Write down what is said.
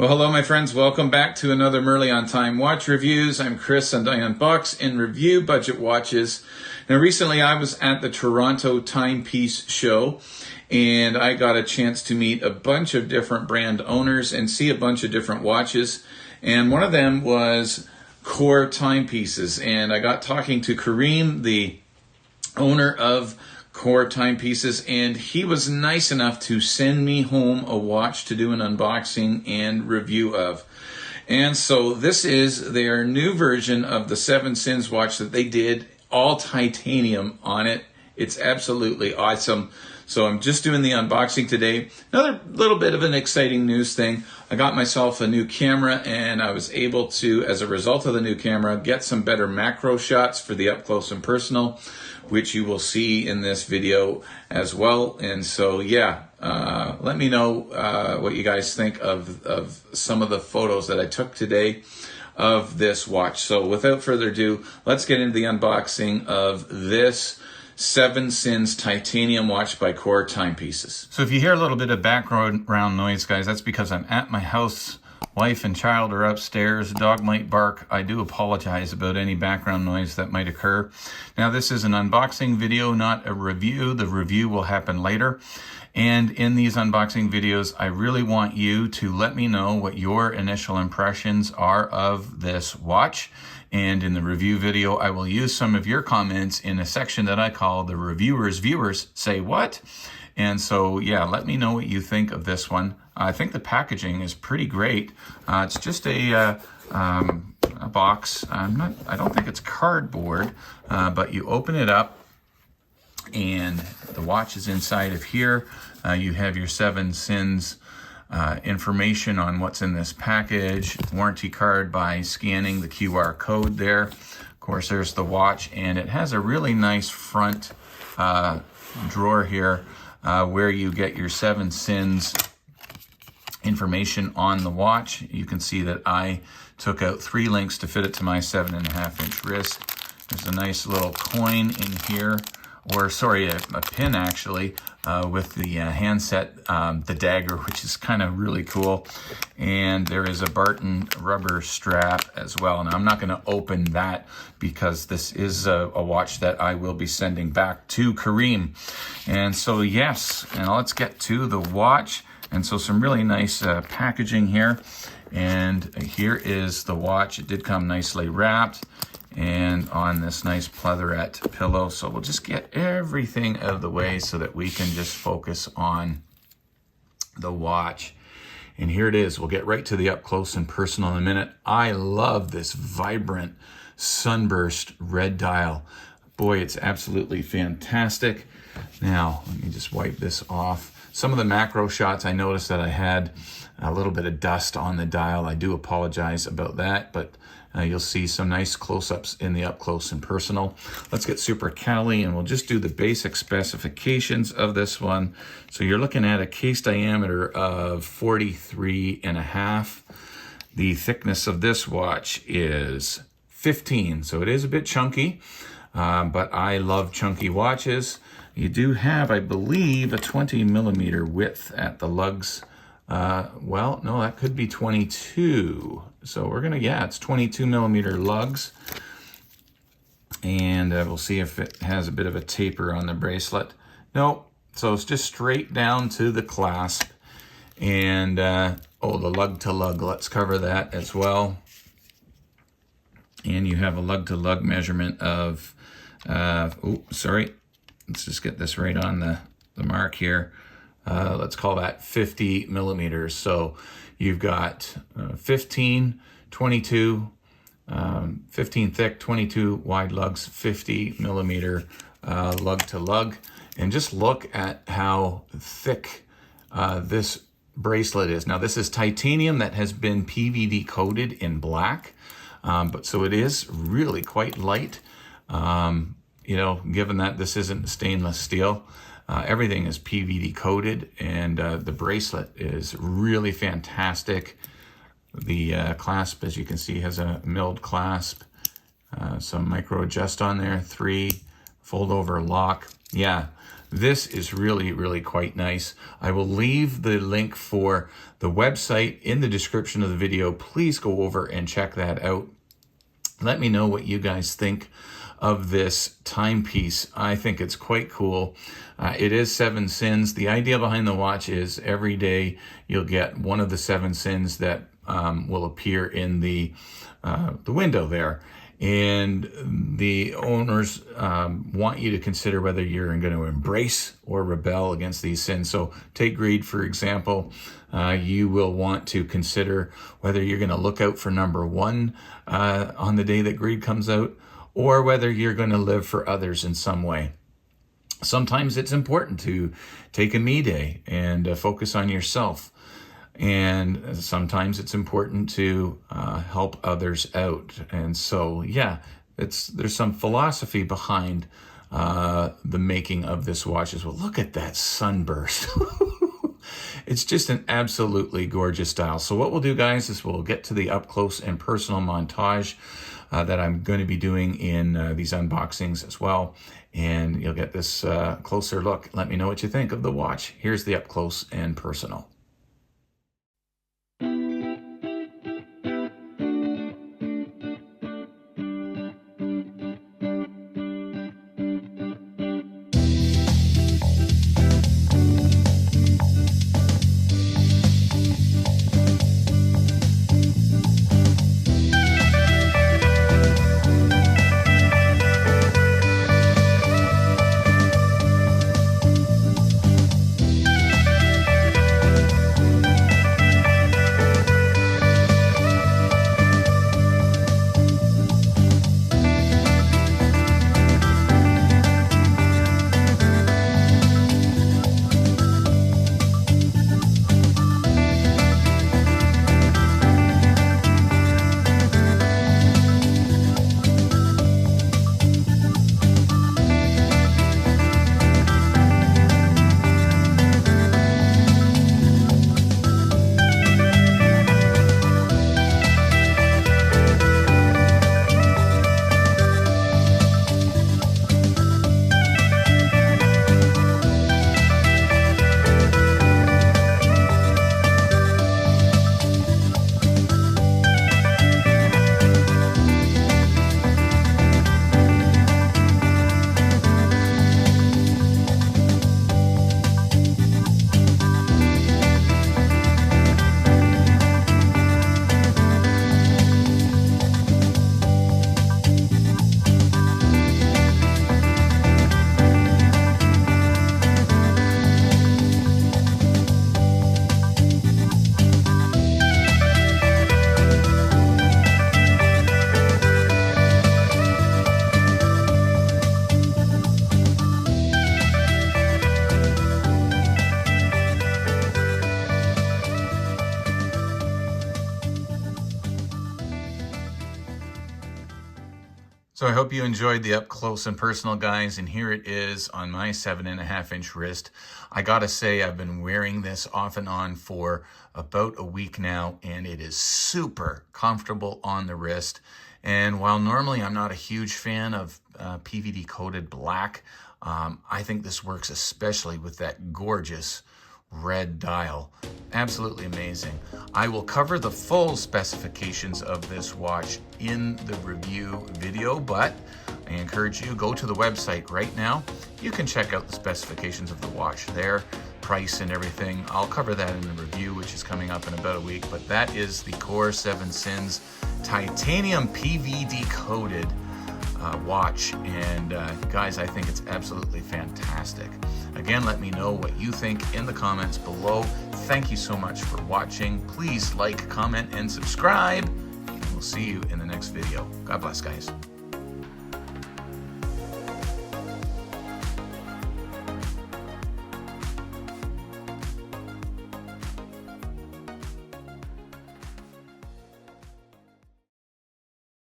Well, hello, my friends. Welcome back to another Merly on Time watch reviews. I'm Chris, and I unbox and review budget watches. Now, recently I was at the Toronto Timepiece show, and I got a chance to meet a bunch of different brand owners and see a bunch of different watches. And one of them was Core Timepieces, and I got talking to Kareem, the owner of Core Timepieces, and he was nice enough to send me home a watch to do an unboxing and review of. And so this is their new version of the Seven Sins watch that they did, all titanium on it. It's absolutely awesome. So I'm just doing the unboxing today. Another little bit of an exciting news thing. I got myself a new camera, and I was able to, as a result of the new camera, get some better macro shots for the up close and personal, which you will see in this video as well. And so, yeah, let me know what you guys think of some of the photos that I took today of this watch. So without further ado, let's get into the unboxing of this Seven Sins titanium watch by Core Timepieces. So if you hear a little bit of background noise, guys, that's because I'm at my house. Wife and child are upstairs. Dog might bark. I do apologize about any background noise that might occur. Now, this is an unboxing video, not a review. The review will happen later. And in these unboxing videos, I really want you to let me know what your initial impressions are of this watch. And in the review video, I will use some of your comments in a section that I call the Reviewers Viewers Say What? And so, yeah, let me know what you think of this one. I think the packaging is pretty great. It's just a box. I don't think it's cardboard, but you open it up, and the watch is inside of here. You have your Seven Sins information on what's in this package, warranty card by scanning the QR code there. Of course, there's the watch, and it has a really nice front drawer here where you get your Seven Sins information on the watch. You can see that I took out 3 links to fit it to my 7.5-inch wrist. There's a nice little coin in here, or sorry, a pin actually, with the handset, the dagger, which is kind of really cool. And there is a Barton rubber strap as well. Now, I'm not going to open that because this is a watch that I will be sending back to Kareem. And so, yes, and let's get to the watch. And so some really nice packaging here. And here is the watch. It did come nicely wrapped and on this nice pleatherette pillow. So we'll just get everything out of the way so that we can just focus on the watch. And here it is. We'll get right to the up close and personal in a minute. I love this vibrant sunburst red dial. Boy, it's absolutely fantastic. Now, let me just wipe this off. Some of the macro shots, I noticed that I had a little bit of dust on the dial. I do apologize about that, but you'll see some nice close-ups in the up close and personal. Let's get super cali, and we'll just do the basic specifications of this one. So you're looking at a case diameter of 43.5. The thickness of this watch is 15, so it is a bit chunky, but I love chunky watches. You do have, I believe, a 20 millimeter width at the lugs. Well, no, that could be 22. So we're gonna, yeah, it's 22 millimeter lugs. And we'll see if it has a bit of a taper on the bracelet. No, so it's just straight down to the clasp. And, oh, the lug to lug, let's cover that as well. And you have a lug to lug measurement of, let's just get this right on the mark here. Let's call that 50 millimeters. So you've got 15, 22, 15 thick, 22 wide lugs, 50 millimeter lug to lug. And just look at how thick this bracelet is. Now, this is titanium that has been PVD coated in black, but so it is really quite light. You know, given that this isn't stainless steel, everything is PVD coated, and the bracelet is really fantastic. The clasp, as you can see, has a milled clasp, some micro adjust on there, 3 fold over lock. Yeah, This is really, really quite nice. I will leave the link for the website in the description of the video. Please go over and check that out. Let me know what you guys think of this timepiece. I think it's quite cool. It is 7 sins. The idea behind the watch is every day you'll get one of the 7 sins that will appear in the window there. And the owners want you to consider whether you're going to embrace or rebel against these sins. So take greed, for example. You will want to consider whether you're going to look out for number 1 on the day that greed comes out, or whether you're going to live for others in some way. Sometimes it's important to take a me day and focus on yourself. And sometimes it's important to help others out. And so, yeah, there's some philosophy behind the making of this watch as well. Look at that sunburst. It's just an absolutely gorgeous style. So what we'll do, guys, is we'll get to the up close and personal montage that I'm going to be doing in these unboxings as well. And you'll get this closer look. Let me know what you think of the watch. Here's the up close and personal. So I hope you enjoyed the up close and personal, guys, and here it is on my 7.5-inch wrist. I gotta say, I've been wearing this off and on for about a week now, and it is super comfortable on the wrist. And while normally I'm not a huge fan of PVD coated black, I think this works especially with that gorgeous red dial. Absolutely amazing. I will cover the full specifications of this watch in the review video, but I encourage you, go to the website right now. You can check out the specifications of the watch there, price and everything. I'll cover that in the review, which is coming up in about a week, but that is the Core 7 Sins titanium PVD coated watch, and guys, I think it's absolutely fantastic. Again, let me know what you think in the comments below. Thank you so much for watching. Please like, comment, and subscribe, and we'll see you in the next video. God bless, guys.